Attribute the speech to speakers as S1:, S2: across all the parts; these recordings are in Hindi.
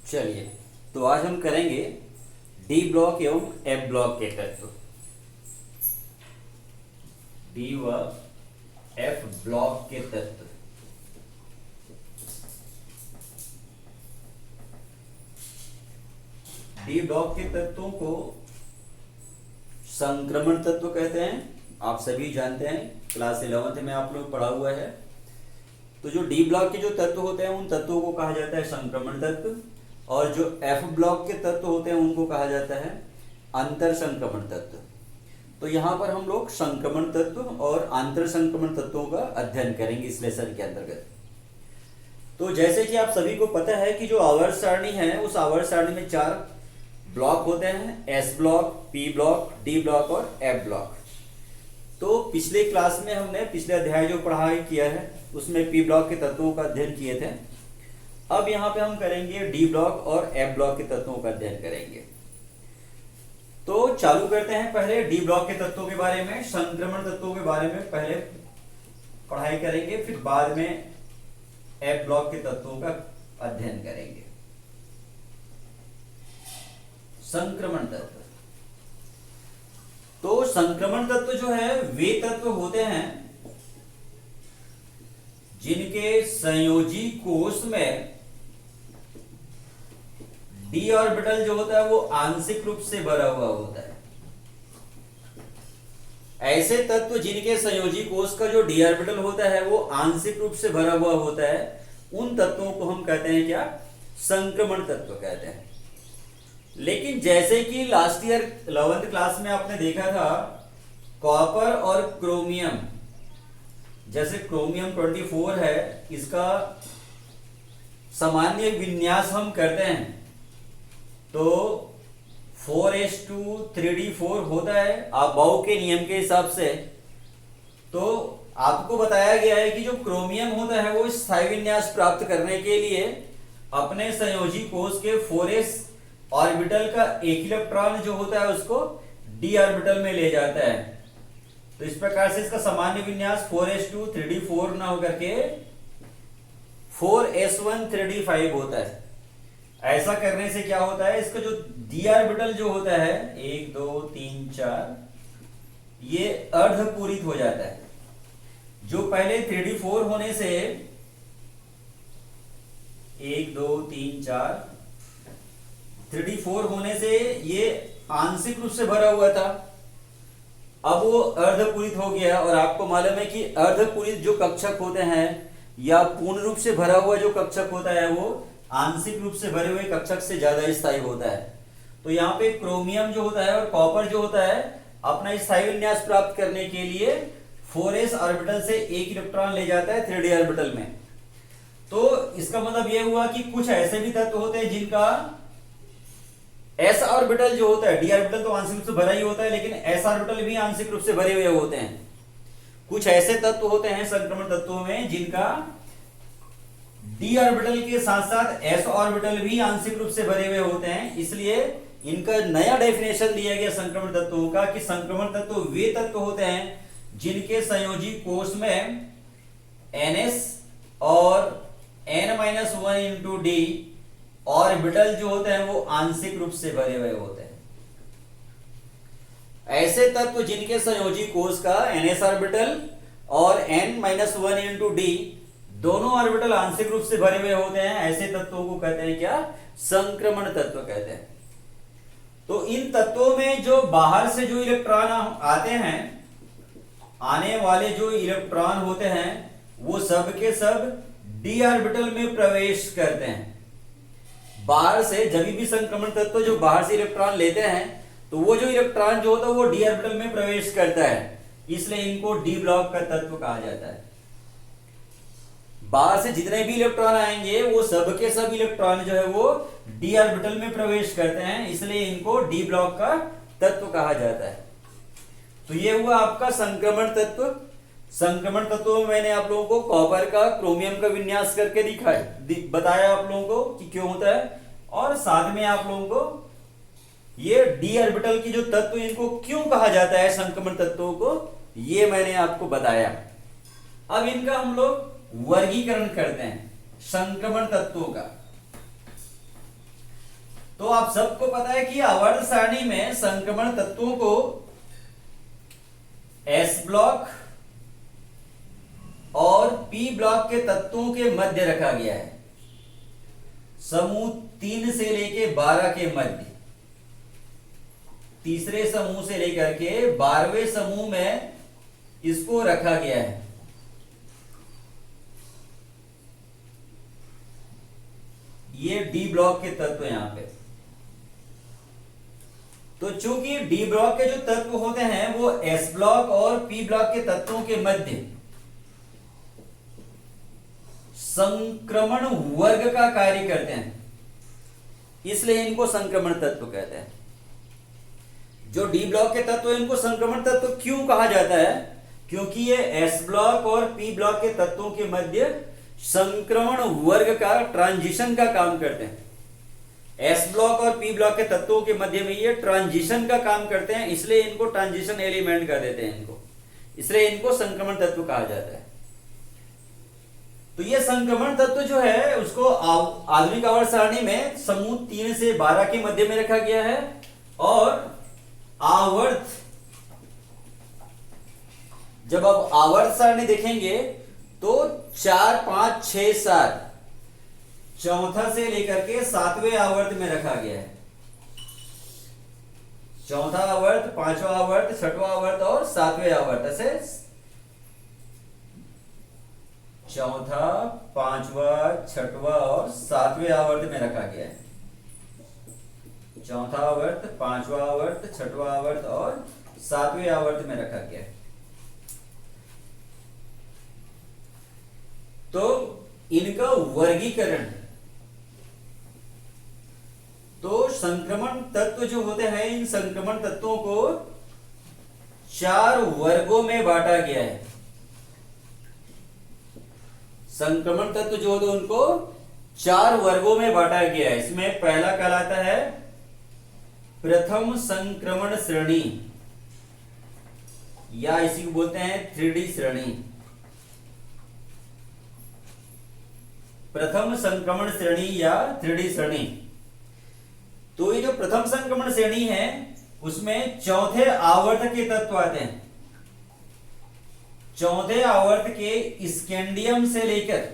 S1: चलिए, तो आज हम करेंगे डी ब्लॉक एवं एफ ब्लॉक के तत्व। डी व एफ ब्लॉक के तत्व। डी ब्लॉक के तत्वों को संक्रमण तत्व कहते हैं। आप सभी जानते हैं, क्लास 11th में आप लोग पढ़ा हुआ है। तो जो डी ब्लॉक के जो तत्व होते हैं उन तत्वों को कहा जाता है संक्रमण तत्व, और जो एफ ब्लॉक के तत्व होते हैं उनको कहा जाता है अंतर संक्रमण तत्व। तो यहाँ पर हम लोग संक्रमण तत्व और अंतर संक्रमण तत्वों का अध्ययन करेंगे इस लेसन के अंतर्गत। तो जैसे कि आप सभी को पता है कि जो आवर्त सारणी है उस आवर्त सारणी में 4 ब्लॉक होते हैं, S block, P block, D block और एफ ब्लॉक। तो पिछले क्लास में हमने पिछले अध्याय जो पढ़ाई किया है उसमें पी ब्लॉक के तत्वों का अध्ययन किए थे। अब यहाँ पे हम करेंगे डी ब्लॉक और एफ ब्लॉक के तत्वों का अध्ययन करेंगे। तो चालू करते हैं पहले डी ब्लॉक के तत्वों के बारे में। संक्रमण तत्वों के बारे में पहले पढ़ाई करेंगे, फिर बाद में एफ ब्लॉक के तत्वों का अध्ययन करेंगे। संक्रमण तत्व। तो संक्रमण तत्व जो है वे तत्व होते हैं जिनके संयोजी कोष में डी ऑर्बिटल जो होता है वो आंशिक रूप से भरा हुआ होता है। ऐसे तत्व जिनके संयोजी कोष का जो डी ऑर्बिटल होता है वो आंशिक रूप से भरा हुआ होता है, उन तत्वों को हम कहते हैं क्या? संक्रमण तत्व कहते हैं। लेकिन जैसे कि लास्ट ईयर 11th क्लास में आपने देखा था, कॉपर और क्रोमियम, जैसे क्रोमियम 24 है, इसका सामान्य विन्यास हम करते हैं तो 4s2 3d4 होता है अबाउ के नियम के हिसाब से। तो आपको बताया गया है कि जो क्रोमियम होता है वो स्थायी विन्यास प्राप्त करने के लिए अपने संयोजी कोष के 4s ऑर्बिटल का एक इलेक्ट्रॉन जो होता है उसको डी ऑर्बिटल में ले जाता है। तो इस प्रकार से इसका सामान्य विन्यास 4s2 3d4 ना होकर के 4s1 3d5 होता है। ऐसा करने से क्या होता है, इसका जो डी ऑर्बिटल जो होता है 1 2 3 4 ये अर्धपूरित हो जाता है। जो पहले 3d4 होने से 1 2 3 4 3d4 होने से ये आंशिक रूप से भरा हुआ था, अब वो अर्धपूरित हो गया। और आपको मालूम है कि अर्धपूरित जो कक्षक होते हैं या पूर्ण रूप से भरा हुआ जो कक्षक होता है वो आंशिक रूप से भरे हुए कक्षक से ज्यादा स्थायी होता है। तो यहाँ पे क्रोमियम जो होता है और कॉपर जो होता है अपना स्थायी विन्यास प्राप्त करने के लिए 4s ऑर्बिटल से एक इलेक्ट्रॉन ले जाता है 3d ऑर्बिटल में। तो इसका मतलब यह हुआ कि कुछ ऐसे भी तत्व होते हैं जिनका s ऑर्बिटल जो होता है, d ऑर्बिटल तो आंशिक रूप से भरा ही होता है लेकिन s ऑर्बिटल भी आंशिक रूप से भरे हुए होते हैं। कुछ ऐसे तत्व होते हैं संक्रमण तत्वों में जिनका d ऑर्बिटल के साथ साथ s ऑर्बिटल भी आंशिक रूप से भरे हुए होते हैं। इसलिए इनका नया डेफिनेशन दिया गया संक्रमण तत्वों का कि संक्रमण तत्व वे तत्व होते हैं जिनके संयोजी कोष में ns और n-1 इंटू डी ऑर्बिटल जो होते हैं वो आंशिक रूप से भरे हुए होते हैं। ऐसे तत्व जिनके संयोजी कोष का ns ऑर्बिटल और n-1 इंटू डी दोनों ऑर्बिटल आंशिक रूप से भरे हुए होते हैं, ऐसे तत्वों को कहते हैं क्या? संक्रमण तत्व कहते हैं। तो इन तत्वों में जो बाहर से जो इलेक्ट्रॉन आते हैं, आने वाले जो इलेक्ट्रॉन होते हैं वो सब के सब डी ऑर्बिटल में प्रवेश करते हैं। बाहर से जब भी संक्रमण तत्व जो बाहर से इलेक्ट्रॉन लेते हैं तो वो जो इलेक्ट्रॉन जो होता है वो डी ऑर्बिटल में प्रवेश करता है, इसलिए इनको डी ब्लॉक का तत्व कहा जाता है। बाहर से जितने भी इलेक्ट्रॉन आएंगे वो सब के सब इलेक्ट्रॉन जो है वो डी ऑर्बिटल में प्रवेश करते हैं, इसलिए इनको डी ब्लॉक का तत्व कहा जाता है। तो ये हुआ आपका संक्रमण तत्व। संक्रमण तत्वों में मैंने आप लोगों को कॉपर का, क्रोमियम का विन्यास करके बताया आप लोगों को कि क्यों होता है, और साथ में आप लोगों को ये डी ऑर्बिटल की जो तत्व इनको क्यों कहा जाता है संक्रमण तत्वों को, ये मैंने आपको बताया। अब इनका हम लोग वर्गीकरण करते हैं संक्रमण तत्वों का। तो आप सबको पता है कि आवर्त सारणी में संक्रमण तत्वों को एस ब्लॉक और पी ब्लॉक के तत्वों के मध्य रखा गया है, समूह 3 से लेके 12 के मध्य। तीसरे समूह से लेकर के 12वें समूह में इसको रखा गया है। ये डी ब्लॉक के तत्व यहां पे। तो चूंकि डी ब्लॉक के जो तत्व होते हैं वो एस ब्लॉक और पी ब्लॉक के तत्वों के मध्य संक्रमण वर्ग का कार्य करते हैं, इसलिए इनको संक्रमण तत्व कहते हैं। जो डी ब्लॉक के तत्व इनको संक्रमण तत्व क्यों कहा जाता है? क्योंकि ये एस ब्लॉक और पी ब्लॉक के तत्वों के मध्य संक्रमण वर्ग का, ट्रांजिशन का काम करते हैं। एस ब्लॉक और पी ब्लॉक के तत्वों के मध्य में ये ट्रांजिशन का काम करते हैं, इसलिए इनको ट्रांजिशन एलिमेंट कर देते हैं इनको, इसलिए इनको संक्रमण तत्व कहा जाता है। तो ये संक्रमण तत्व जो है उसको आधुनिक आवर्त सारणी में समूह 3 से 12 के मध्य में रखा गया है। और आवर्त, जब आप आवर्त सारणी देखेंगे तो 4, 5, 6, 7 चौथा से लेकर के 7वें आवर्त में रखा गया है। चौथा आवर्त, 5वां आवर्त, 6वां आवर्त और 7वें आवर्त, ऐसे चौथा, 5वां, 6वां और 7वें आवर्त में रखा गया है। चौथा आवर्त, 5वां आवर्त, 6वां आवर्त और 7वें आवर्त में रखा गया है। तो इनका वर्गीकरण, तो संक्रमण तत्व जो होते हैं इन संक्रमण तत्वों को 4 वर्गों में बांटा गया है। संक्रमण तत्व जो होते हैं उनको 4 वर्गों में बांटा गया है। इसमें पहला कहलाता है प्रथम संक्रमण श्रेणी, या इसी को बोलते हैं 3D श्रेणी। प्रथम संक्रमण श्रेणी या 3D श्रेणी। तो ये जो प्रथम संक्रमण श्रेणी है उसमें चौथे आवर्त के तत्व आते हैं। चौथे आवर्त के स्कैंडियम से लेकर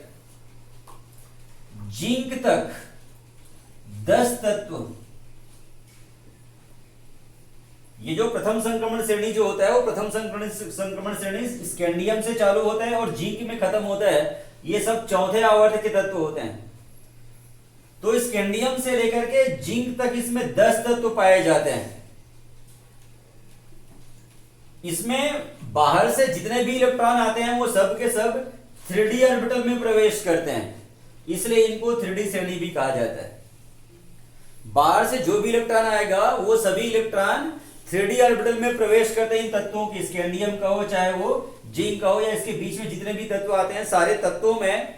S1: जिंक तक 10 तत्व। ये जो प्रथम संक्रमण श्रेणी जो होता है वो प्रथम संक्रमण श्रेणी स्कैंडियम से चालू होता है और जिंक में खत्म होता है। ये सब चौथे आवर्त के तत्व होते हैं। तो स्कैंडियम से लेकर के जिंक तक इसमें 10 तत्व पाए जाते हैं। इसमें बाहर से जितने भी इलेक्ट्रॉन आते हैं वो सब के सब 3D ऑर्बिटल में प्रवेश करते हैं, इसलिए इनको 3D श्रेणी भी कहा जाता है। बाहर से जो भी इलेक्ट्रॉन आएगा वो सभी इलेक्ट्रॉन 3D ऑर्बिटल में प्रवेश करते हैं इन तत्वों की, स्कैंडियम का हो चाहे वो जिंक का हो या इसके बीच में जितने भी तत्व आते हैं, सारे तत्वों में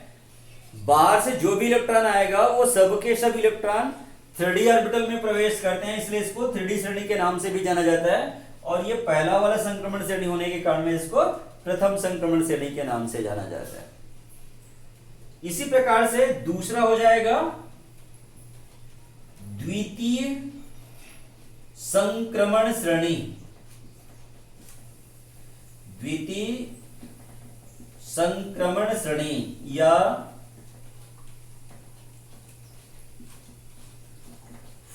S1: बाहर से जो भी इलेक्ट्रॉन आएगा वो सब के सब इलेक्ट्रॉन 3D ऑर्बिटल में प्रवेश करते हैं, इसलिए इसको 3D श्रेणी के नाम से भी जाना जाता है। और ये पहला वाला संक्रमण श्रेणी होने के कारण में इसको प्रथम संक्रमण श्रेणी के नाम से जाना जाता है। इसी प्रकार से दूसरा हो जाएगा द्वितीय संक्रमण श्रेणी। द्वितीय संक्रमण श्रेणी या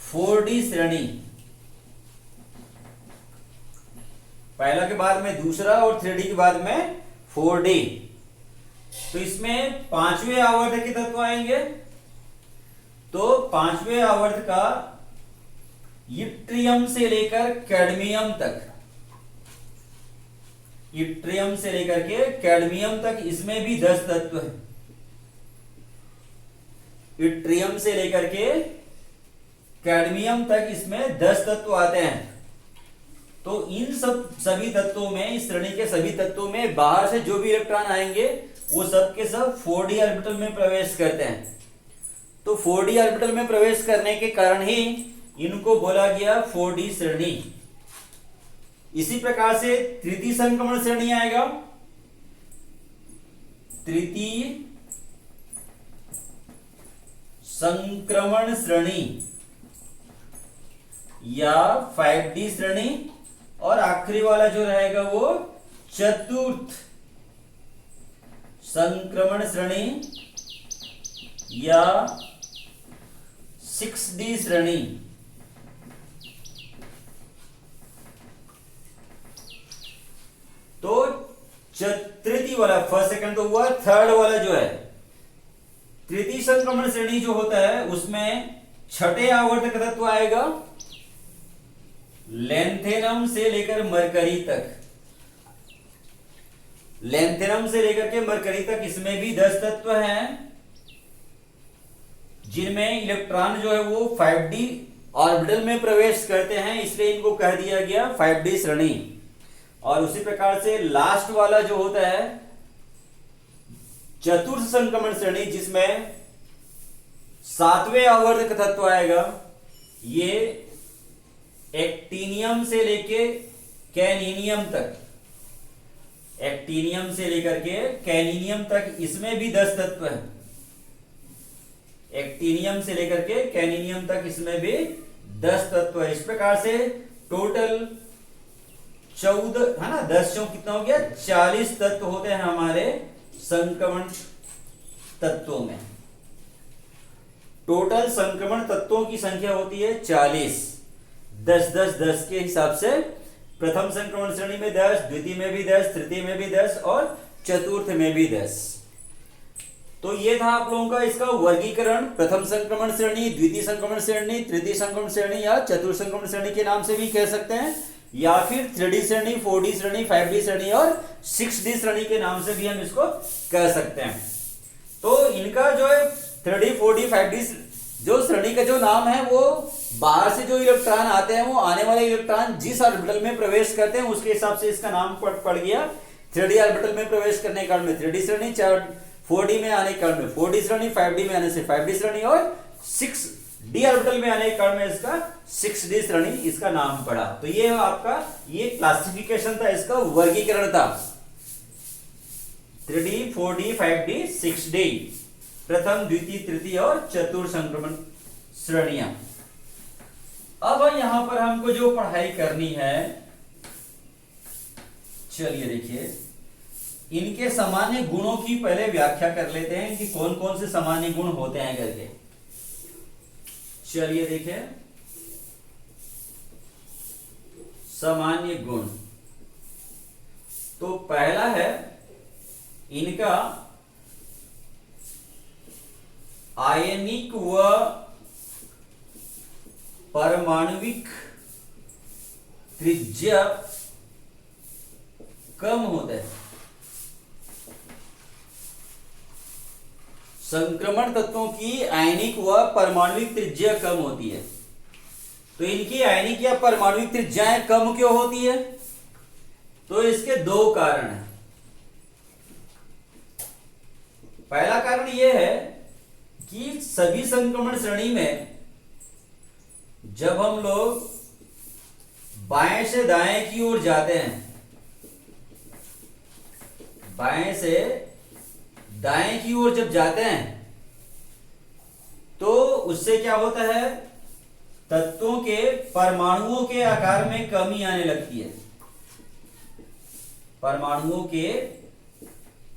S1: 4D श्रेणी। पहला के बाद में दूसरा और 3D के बाद में 4D। तो इसमें 5वें आवर्त के तत्व आएंगे। तो 5वें आवर्त का इट्रियम से लेकर कैडमियम तक, इट्रियम से लेकर के कैडमियम तक इसमें भी 10 तत्व है। इट्रियम से लेकर के कैडमियम तक इसमें 10 तत्व आते हैं। तो इन सभी तत्वों में, इस श्रेणी के सभी तत्वों में बाहर से जो भी इलेक्ट्रॉन आएंगे वो सब के सब 4D ऑर्बिटल में प्रवेश करते हैं। तो 4D ऑर्बिटल में प्रवेश करने के कारण ही इनको बोला गया 4D श्रेणी। इसी प्रकार से तृतीय संक्रमण श्रेणी आएगा। तृतीय संक्रमण श्रेणी या 5d श्रेणी, और आखिरी वाला जो रहेगा वो चतुर्थ संक्रमण श्रेणी या 6d श्रेणी। तो तृतीय वाला, फर्स्ट सेकंड तो हुआ, थर्ड वाला जो है तृतीय संक्रमण श्रेणी जो होता है उसमें छठे आवर्तक तत्व आएगा लैंथेनम से लेकर मरकरी तक। लैंथेनम से लेकर के मरकरी तक इसमें भी 10 तत्व हैं जिनमें इलेक्ट्रॉन जो है वो 5d ऑर्बिटल में प्रवेश करते हैं, इसलिए इनको कह दिया गया 5d श्रेणी। और उसी प्रकार से लास्ट वाला जो होता है चतुर्थ संक्रमण श्रेणी, जिसमें 7वें आवर्तक तत्व आएगा, ये एक्टिनियम से लेके कैनिनियम तक, एक्टिनियम से लेकर के कैनिनियम तक इसमें भी 10 तत्व है। एक्टिनियम से लेकर के कैनिनियम तक इसमें भी 10 तत्व है। इस प्रकार से टोटल 14 है ना, 10 चौक कितना हो गया, 40 तत्व होते हैं हमारे संक्रमण तत्वों में। टोटल संक्रमण तत्वों की संख्या होती है 40, 10 10 10 के हिसाब से। प्रथम संक्रमण श्रेणी में 10, द्वितीय में भी 10, तृतीय में भी 10 और चतुर्थ में भी 10। तो ये था आप लोगों का इसका वर्गीकरण, प्रथम संक्रमण श्रेणी, द्वितीय संक्रमण श्रेणी, तृतीय संक्रमण श्रेणी या चतुर्थ संक्रमण श्रेणी के नाम से भी कह सकते हैं, या फिर 3D श्रेणी, 4D श्रेणी, 5D श्रेणी और 6D श्रेणी के नाम से भी हम इसको कह सकते हैं। तो इनका जो है 3D, 4D, 5D जो श्रेणी का जो नाम है वो बाहर से जो इलेक्ट्रॉन आते हैं, वो आने वाले इलेक्ट्रॉन जिस ऑर्बिटल में प्रवेश करते हैं उसके हिसाब से इसका नाम पड़ गया। 3D ऑर्बिटल में प्रवेश करने के कारण में 3D श्रेणी, 4D में आने के कारण में 4D श्रेणी, 5D में आने से 5D श्रेणी और 6D ऑर्बिटल में आने के कारण में इसका 6D श्रेणी इसका नाम पड़ा। तो ये आपका ये क्लासिफिकेशन था, इसका वर्गीकरण था 3D, 4D, 5D, 6D, प्रथम, द्वितीय, तृतीय और चतुर्थ संक्रमण श्रेणियां। अब यहां पर हमको जो पढ़ाई करनी है, चलिए देखिए इनके सामान्य गुणों की पहले व्याख्या कर लेते हैं कि कौन कौन से सामान्य गुण होते हैं करके। चलिए देखिए सामान्य गुण, तो पहला है इनका आयनिक व परमाणुविक त्रिज्या कम होता है। संक्रमण तत्वों की आयनिक व परमाणुविक त्रिज्या कम होती है। तो इनकी आयनिक या परमाणुविक त्रिज्याएं कम क्यों होती है? तो इसके दो कारण हैं। पहला कारण यह है कि सभी संक्रमण श्रेणी में जब हम लोग बाएं से दाएं की ओर जाते हैं, बाएं से दाएं की ओर जब जाते हैं तो उससे क्या होता है, तत्वों के परमाणुओं के आकार में कमी आने लगती है। परमाणुओं के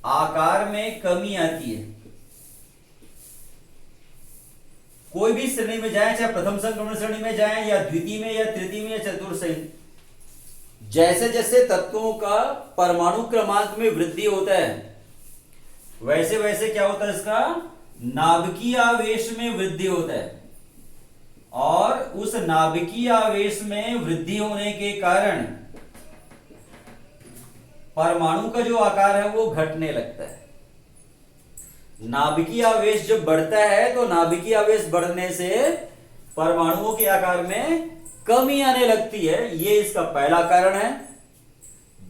S1: आकार में कमी आती है। कोई भी श्रेणी में जाए, चाहे प्रथम संक्रमण श्रेणी में जाए या द्वितीय में या तृतीय में या चतुर्थ श्रेणी, जैसे जैसे तत्वों का परमाणु क्रमांक में वृद्धि होता है वैसे वैसे क्या होता है, इसका नाभिकीय आवेश में वृद्धि होता है। और उस नाभिकीय आवेश में वृद्धि होने के कारण परमाणु का जो आकार है वो घटने लगता है। नाभिकीय आवेश जब बढ़ता है तो नाभिकीय आवेश बढ़ने से परमाणुओं के आकार में कमी आने लगती है। ये इसका पहला कारण है।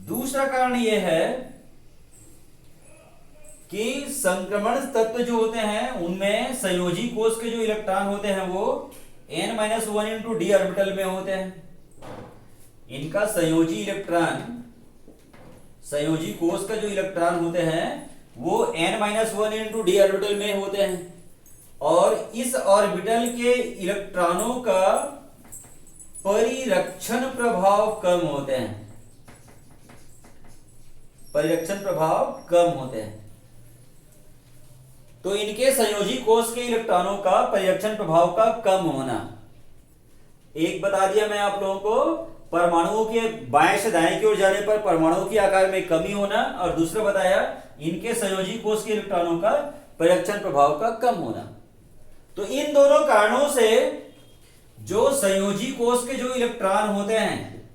S1: दूसरा कारण यह है कि संक्रमण तत्व जो होते हैं उनमें संयोजी कोष के जो इलेक्ट्रॉन होते हैं वो n-1 इंटू डी ऑर्बिटल में होते हैं। इनका संयोजी इलेक्ट्रॉन, संयोजी कोष का जो इलेक्ट्रॉन होते हैं वो n-1 इंटू डी ऑर्बिटल में होते हैं। और इस ऑर्बिटल के इलेक्ट्रॉनों का परिरक्षण प्रभाव कम होते हैं, परिरक्षण प्रभाव कम होते हैं। तो इनके संयोजी कोष के इलेक्ट्रॉनों का परिरक्षण प्रभाव का कम होना, एक बता दिया मैं आप लोगों को, परमाणुओं के बाएं से दाएं की ओर जाने पर परमाणुओं के आकार में कमी होना, और दूसरा बताया इनके संयोजी कोष के इलेक्ट्रॉनों का परिरक्षण प्रभाव का कम होना। तो इन दोनों कारणों से जो संयोजी कोष के जो इलेक्ट्रॉन होते हैं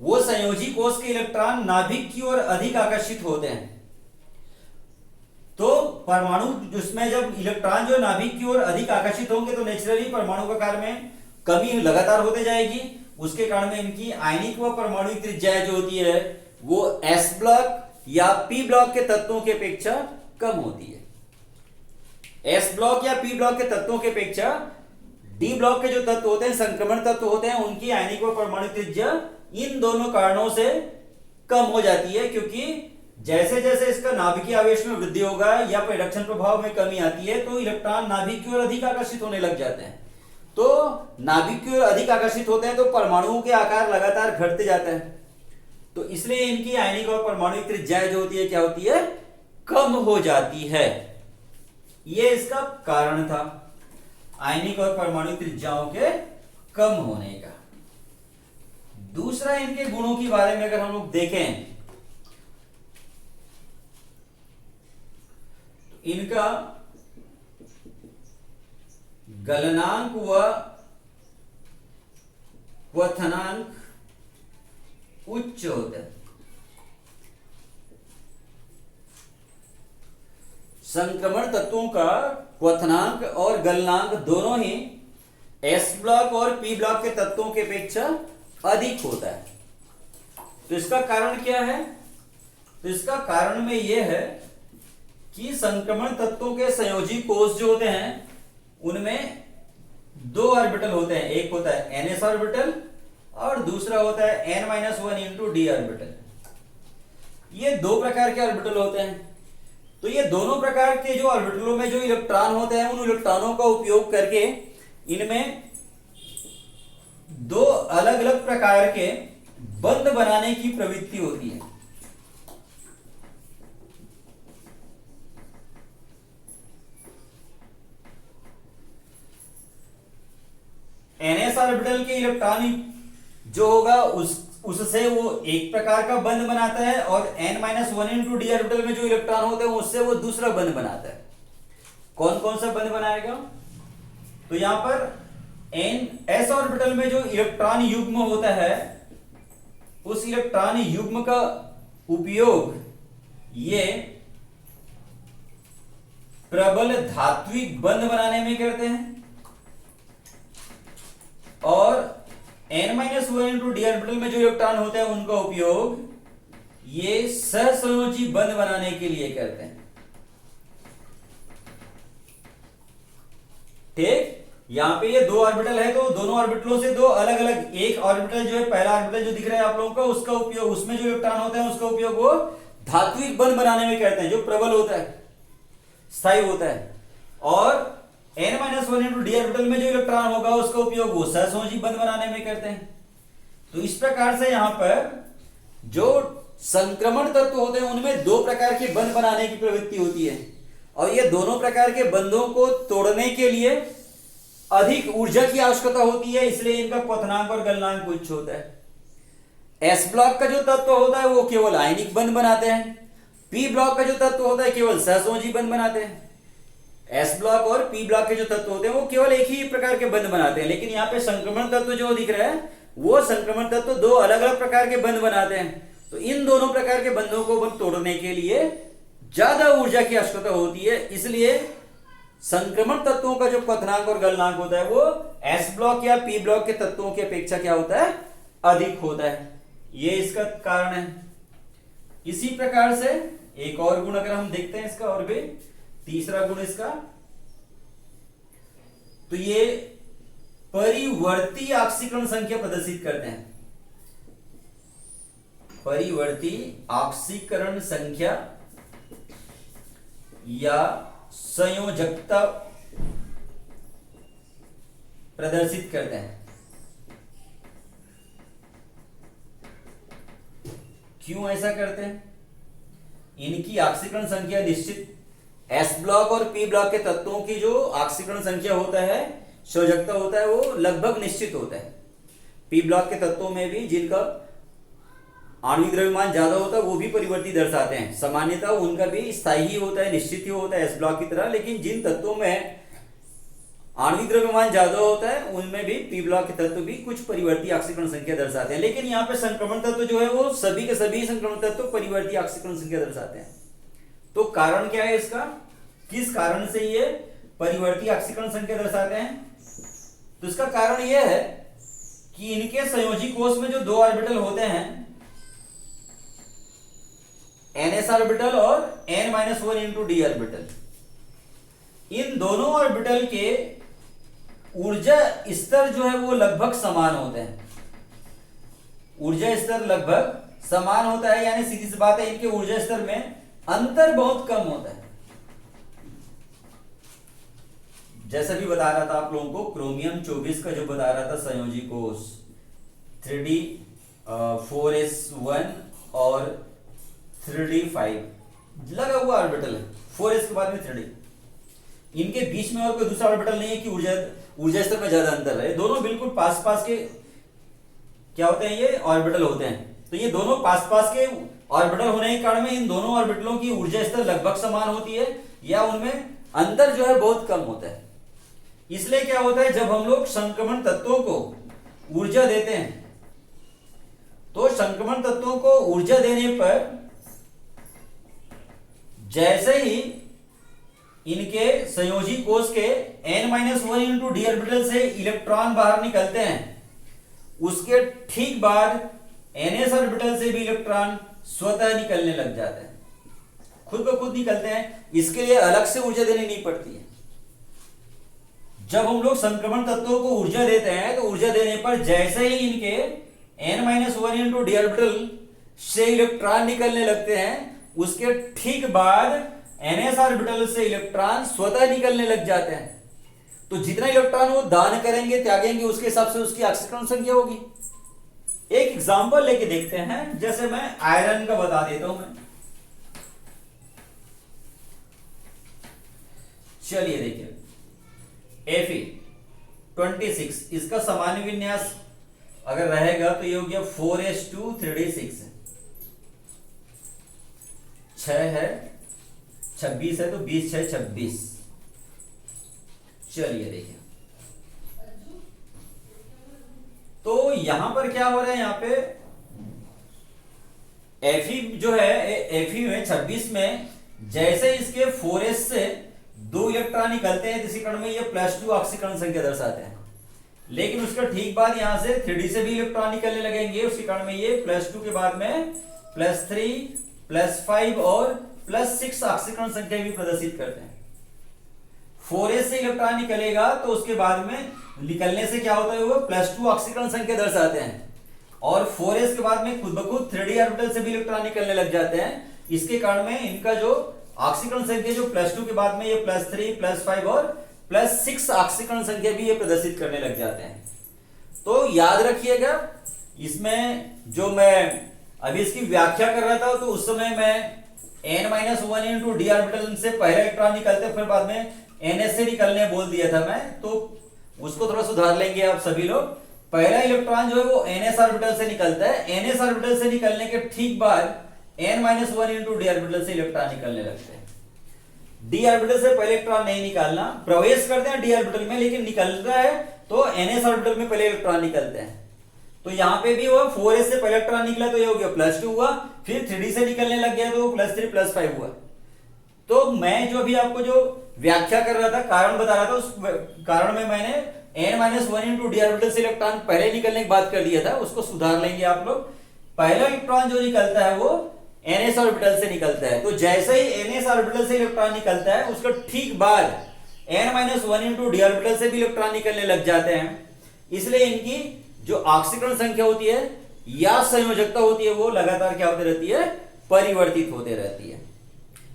S1: वो संयोजी कोष के इलेक्ट्रॉन नाभिक की ओर अधिक आकर्षित होते हैं। तो परमाणु जिसमें जब इलेक्ट्रॉन जो नाभिक की ओर अधिक आकर्षित होंगे तो नेचुरली परमाणु के आकार में कमी लगातार होते जाएगी। उसके कारण में इनकी आयनिक व परमाणु त्रिज्या जो होती है वो s ब्लॉक या p ब्लॉक के तत्वों की अपेक्षा कम होती है। s ब्लॉक या p ब्लॉक के तत्वों की अपेक्षा d ब्लॉक के जो तत्व होते हैं, संक्रमण तत्व होते हैं, उनकी आयनिक व परमाणु त्रिज्या इन दोनों कारणों से कम हो जाती है, क्योंकि जैसे जैसे इसका नाभिकीय आवेश में वृद्धि होगा या परिरक्षण प्रभाव में कमी आती है तो इलेक्ट्रॉन नाभिक की ओर अधिक आकर्षित होने लग जाते हैं। तो नाभिक की ओर अधिक आकर्षित होते हैं तो परमाणुओं के आकार लगातार घटते जाते हैं। तो इसलिए इनकी आयनिक और परमाणु त्रिज्या जो होती है क्या होती है, कम हो जाती है। यह इसका कारण था, आयनिक और परमाणु त्रिज्याओं के कम होने का। दूसरा इनके गुणों के बारे में अगर हम लोग देखें, इनका गलनांक व क्वथनांक उच्च होता है। संक्रमण तत्वों का क्वथनांक और गलनांक दोनों ही s ब्लॉक और p ब्लॉक के तत्वों की अपेक्षा अधिक होता है। तो इसका कारण क्या है? तो इसका कारण में यह है कि संक्रमण तत्वों के संयोजी कोष जो होते हैं उनमें दो ऑर्बिटल होते हैं, एक होता है ns ऑर्बिटल और दूसरा होता है n-1 इंटू डी ऑर्बिटल। ये दो प्रकार के ऑर्बिटल होते हैं। तो ये दोनों प्रकार के जो ऑर्बिटलों में जो इलेक्ट्रॉन होते हैं उन इलेक्ट्रॉनों का उपयोग करके इनमें दो अलग अलग प्रकार के बंध बनाने की प्रवृत्ति होती है। ns ऑर्बिटल के इलेक्ट्रॉन जो होगा उससे वो एक प्रकार का बंध बनाता है और n-1 इंटू डी ऑर्बिटल में जो इलेक्ट्रॉन होते हैं उससे वो दूसरा बंध बनाता है। कौन कौन सा बंध बनाएगा? तो यहां पर s ऑर्बिटल में जो इलेक्ट्रॉन युग्म होता है उस इलेक्ट्रॉन युग्म का उपयोग ये प्रबल धात्विक बंध बनाने में करते हैं और n-1 इंटू डी ऑर्बिटल में जो इलेक्ट्रॉन होते हैं उनका उपयोग ये सहसंयोजी बंध बनाने के लिए करते हैं। ठीक, यहां पे ये दो ऑर्बिटल है तो दोनों ऑर्बिटलों से दो अलग अलग, एक ऑर्बिटल जो है पहला ऑर्बिटल जो दिख रहा है आप लोगों को उसका उपयोग, उसमें जो इलेक्ट्रॉन होते हैं उसका उपयोग वो धात्विक बंध बनाने में करते हैं जो प्रबल होता है, स्थायी होता है। और n-1 इंटू डी ऑर्बिटल में जो इलेक्ट्रॉन होगा उसका उपयोग वो सहसंयोजी बंध बनाने में करते हैं। तो इस प्रकार से यहां पर जो संक्रमण तत्व होते हैं उनमें दो प्रकार के बंध बनाने की प्रवृत्ति होती है और ये दोनों प्रकार के बंधों को तोड़ने के लिए अधिक ऊर्जा की आवश्यकता होती है, इसलिए इनका क्वथनांक और गलनांक उच्च होता है। s ब्लॉक का जो तत्व होता है वो केवल आयनिक बंध बनाते हैं, p ब्लॉक का जो तत्व होता है केवल सहसंयोजी बंध बनाते हैं। s ब्लॉक और p ब्लॉक के जो तत्व होते हैं वो केवल एक ही प्रकार के बंध बनाते हैं, लेकिन यहाँ पे संक्रमण तत्व जो दिख रहा है वो संक्रमण तत्व दो अलग अलग प्रकार के बंध बनाते हैं। तो इन दोनों प्रकार के बंधों को तोड़ने के लिए ज्यादा ऊर्जा की आवश्यकता होती है, इसलिए संक्रमण तत्वों का जो क्वथनांक और गलनांक होता है वो s ब्लॉक या p ब्लॉक के तत्वों की अपेक्षा क्या होता है, अधिक होता है। ये इसका कारण है। इसी प्रकार से एक और गुण अगर हम देखते हैं इसका, और भी तीसरा गुण इसका, तो ये परिवर्ती ऑक्सीकरण संख्या प्रदर्शित करते हैं। परिवर्ती ऑक्सीकरण संख्या या संयोजकता प्रदर्शित करते हैं। क्यों ऐसा करते हैं? इनकी ऑक्सीकरण संख्या निश्चित, एस ब्लॉक और पी ब्लॉक के तत्वों की जो ऑक्सीकरण संख्या होता है, संयोजकता होता है, वो लगभग निश्चित होता है। पी ब्लॉक के तत्वों में भी जिनका आणविक द्रव्यमान ज्यादा होता है वो भी परिवर्ती दर्शाते हैं। सामान्यतः उनका भी स्थायी ही होता है, निश्चित ही होता है एस ब्लॉक की तरह। लेकिन जिन तत्वों में आणविक द्रव्यमान ज्यादा होता है उनमें भी पी ब्लॉक के तत्व भी कुछ परिवर्ती ऑक्सीकरण संख्या दर्शाते हैं। लेकिन यहाँ पे संक्रमण तत्व जो है वो सभी के सभी संक्रमण तत्व परिवर्ती ऑक्सीकरण संख्या दर्शाते हैं। तो कारण क्या है इसका, किस कारण से ये परिवर्ती ऑक्सीकरण संख्या दर्शाते हैं? तो इसका कारण यह है कि इनके संयोजी कोष में जो दो ऑर्बिटल होते हैं, ns ऑर्बिटल और n-1 इंटू डी ऑर्बिटल, इन दोनों ऑर्बिटल के ऊर्जा स्तर जो है वो लगभग समान होते हैं। ऊर्जा स्तर लगभग समान होता है, यानी सीधी सी बात है इनके ऊर्जा स्तर में अंतर बहुत कम होता है। जैसा भी बता रहा था आप लोगों को, क्रोमियम 24 का जो बता रहा था संयोजी कोष 3d 4s1 और 3d5 लगा हुआ ऑर्बिटल है, 4s के बाद में 3d, इनके बीच में और कोई दूसरा ऑर्बिटल नहीं है कि ऊर्जा स्तर में ज्यादा अंतर है। दोनों बिल्कुल पास पास के क्या होते हैं, ये ऑर्बिटल होते हैं। तो ये दोनों पास पास के ऑर्बिटल होने के कारण में इन दोनों ऑर्बिटलों की ऊर्जा स्तर लगभग समान होती है, या उनमें अंतर जो है बहुत कम होता है। इसलिए क्या होता है, जब हम लोग संक्रमण तत्वों को ऊर्जा देते हैं तो संक्रमण तत्वों को ऊर्जा देने पर जैसे ही इनके संयोजी कोष के n-1 इंटू डी ऑर्बिटल से इलेक्ट्रॉन बाहर निकलते हैं, उसके ठीक बाद ns ऑर्बिटल से भी इलेक्ट्रॉन स्वतः निकलने लग जाते हैं, खुद ब खुद निकलते हैं। इसके लिए अलग से ऊर्जा देनी नहीं पड़ती है। जब हम लोग संक्रमण तत्वों को ऊर्जा देते हैं तो ऊर्जा देने पर जैसे ही इनके n-1 इंटू डी ऑर्बिटल से इलेक्ट्रॉन निकलने लगते हैं, उसके ठीक बाद ns ऑर्बिटल से इलेक्ट्रॉन स्वतः निकलने लग जाते हैं। तो जितना इलेक्ट्रॉन वो दान करेंगे, त्यागेंगे, उसके हिसाब से उसकी ऑक्सीकरण संख्या होगी। एक एग्जांपल लेके देखते हैं, जैसे मैं आयरन का बता देता हूं मैं। चलिए देखिए, Fe26, इसका सामान्य विन्यास अगर रहेगा तो ये हो गया 4s2 3d6 है, 6 है, 26 है, तो 20 6 26। चलिए देखिए, तो यहां पर क्या हो रहा है, यहां पे Fe जो है, Fe में 26 में जैसे इसके 4s से 2 इलेक्ट्रॉन निकलते हैं, इसी कारण में ये +2 ऑक्सीकरण संख्या दर्शाते हैं। लेकिन उसका ठीक बाद यहां से 3d से भी इलेक्ट्रॉन निकलने लगेंगे, उसी कारण में ये +2 के बाद में +3 +5 और +6 ऑक्सीकरण संख्या भी प्रदर्शित करते हैं। 4s से इलेक्ट्रॉन निकलेगा तो उसके बाद में निकलने से क्या होता है, वो +2 ऑक्सीकरण संख्या दर्शाते हैं। और 4s के बाद में खुद ब खुद 3d ऑर्बिटल से भी इलेक्ट्रॉन निकलने लग जाते हैं। इसके कारण में इनका जो ऑक्सीकरण संख्या जो +2 के बाद में ये +3 +5 और +6 ऑक्सीकरण संख्या भी ये प्रदर्शित करने लग जाते हैं। तो याद रखिएगा, इसमें जो मैं अभी इसकी व्याख्या कर रहा था तो उस समय मैं n-1 इंटू डी ऑर्बिटल से पहले इलेक्ट्रॉन निकलते फिर बाद में ns से निकलने बोल दिया था मैं, तो उसको थोड़ा सुधार लेंगे आप सभी लोग। पहला इलेक्ट्रॉन जो है वो ns ऑर्बिटल से निकलता है, ns ऑर्बिटल से निकलने के ठीक बाद n-1 इंटू डी ऑर्बिटल से इलेक्ट्रॉन निकलने लगते हैं। डी ऑर्बिटल से पहले इलेक्ट्रॉन नहीं निकालना, प्रवेश करते हैं डी ऑर्बिटल में, लेकिन निकल रहा है तो ns ऑर्बिटल में पहले इलेक्ट्रॉन निकलते हैं। तो यहां पे भी हुआ, 4s से पहले इलेक्ट्रॉन निकला तो ये हो गया +2 हुआ, फिर 3d से निकलने लग गया तो +3 +5 हुआ। तो मैं जो अभी आपको जो व्याख्या कर रहा था, कारण बता रहा था, उस कारण में मैंने n-1 इंटू डी ऑर्बिटल से इलेक्ट्रॉन पहले निकलने की बात कर दिया था, उसको सुधार लेंगे आप लोग। पहला इलेक्ट्रॉन जो निकलता है वो ns ऑर्बिटल से निकलता है, तो जैसे ही ns ऑर्बिटल से इलेक्ट्रॉन निकलता है उसका ठीक बाद n-1 इंटू डी ऑर्बिटल से भी इलेक्ट्रॉन निकलने लग जाते हैं। इसलिए इनकी जो ऑक्सीकरण संख्या होती है या संयोजकता होती है वो लगातार क्या होती रहती है, परिवर्तित होते रहती है।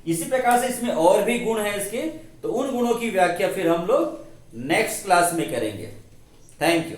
S1: इसी प्रकार से इसमें और भी गुण है इसके, तो उन गुणों की व्याख्या फिर हम लोग नेक्स्ट क्लास में करेंगे। Thank you.